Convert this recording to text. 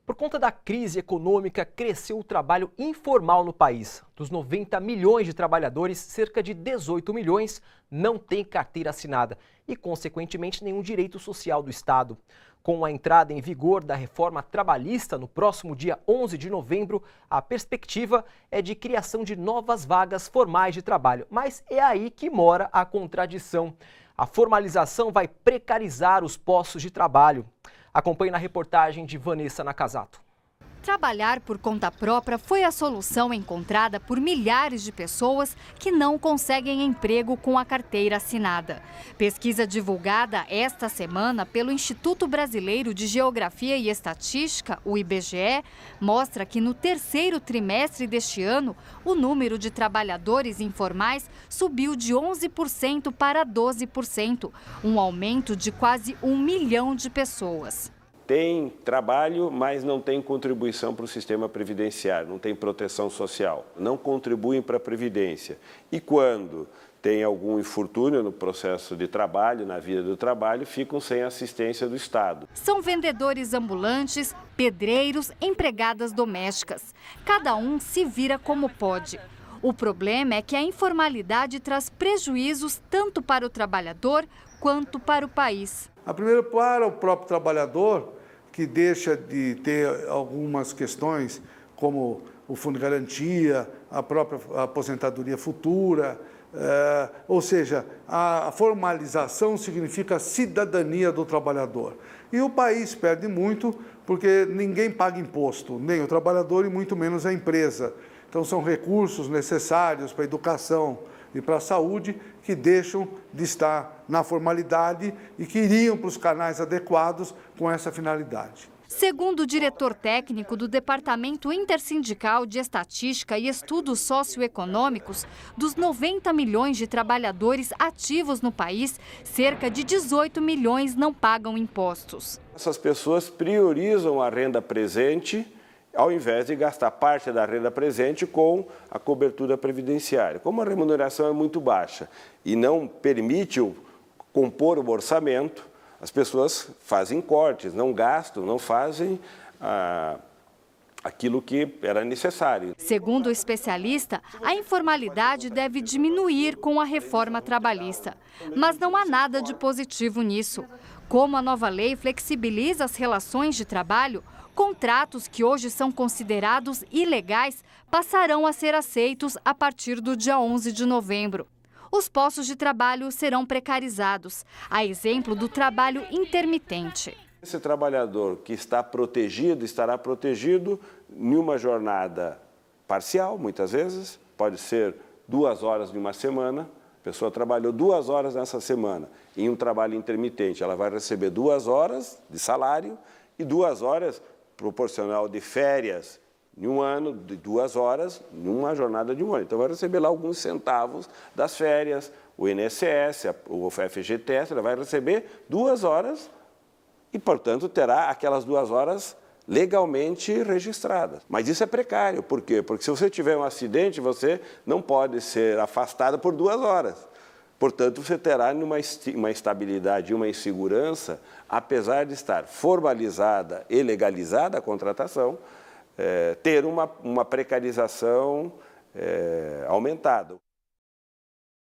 Por conta da crise econômica, cresceu o trabalho informal no país. Dos 90 milhões de trabalhadores, cerca de 18 milhões não têm carteira assinada e, consequentemente, nenhum direito social do Estado. Com a entrada em vigor da reforma trabalhista no próximo dia 11 de novembro, a perspectiva é de criação de novas vagas formais de trabalho. Mas é aí que mora a contradição. A formalização vai precarizar os postos de trabalho. Acompanhe na reportagem de Vanessa Nakazato. Trabalhar por conta própria foi a solução encontrada por milhares de pessoas que não conseguem emprego com a carteira assinada. Pesquisa divulgada esta semana pelo Instituto Brasileiro de Geografia e Estatística, o IBGE, mostra que no terceiro trimestre deste ano, o número de trabalhadores informais subiu de 11% para 12%, um aumento de quase 1 milhão de pessoas. Tem trabalho, mas não tem contribuição para o sistema previdenciário, não tem proteção social, não contribuem para a Previdência. E quando tem algum infortúnio no processo de trabalho, na vida do trabalho, ficam sem assistência do Estado. São vendedores ambulantes, pedreiros, empregadas domésticas. Cada um se vira como pode. O problema é que a informalidade traz prejuízos tanto para o trabalhador quanto para o país. A primeira, para o próprio trabalhador, que deixa de ter algumas questões, como o fundo de garantia, a própria aposentadoria futura, ou seja, a formalização significa a cidadania do trabalhador. E o país perde muito porque ninguém paga imposto, nem o trabalhador e muito menos a empresa. Então são recursos necessários para a educação e para a saúde que deixam de estar na formalidade e que iriam para os canais adequados com essa finalidade. Segundo o diretor técnico do Departamento Intersindical de Estatística e Estudos Socioeconômicos, dos 90 milhões de trabalhadores ativos no país, cerca de 18 milhões não pagam impostos. Essas pessoas priorizam a renda presente ao invés de gastar parte da renda presente com a cobertura previdenciária. Como a remuneração é muito baixa e não permite compor o orçamento, as pessoas fazem cortes, não gastam, não fazem aquilo que era necessário. Segundo o especialista, a informalidade deve diminuir com a reforma trabalhista. Mas não há nada de positivo nisso. Como a nova lei flexibiliza as relações de trabalho, contratos que hoje são considerados ilegais passarão a ser aceitos a partir do dia 11 de novembro. Os postos de trabalho serão precarizados, a exemplo do trabalho intermitente. Esse trabalhador que está protegido, estará protegido em uma jornada parcial, muitas vezes, pode ser 2 horas de uma semana. A pessoa trabalhou 2 horas nessa semana em um trabalho intermitente. Ela vai receber 2 horas de salário e 2 horas proporcional de férias em um ano, de 2 horas, numa jornada de um ano. Então, vai receber lá alguns centavos das férias, o INSS, o FGTS, ela vai receber 2 horas e, portanto, terá aquelas 2 horas legalmente registradas. Mas isso é precário. Por quê? Porque se você tiver um acidente, você não pode ser afastado por 2 horas. Portanto, você terá uma estabilidade e uma insegurança, apesar de estar formalizada e legalizada a contratação, ter uma precarização aumentada.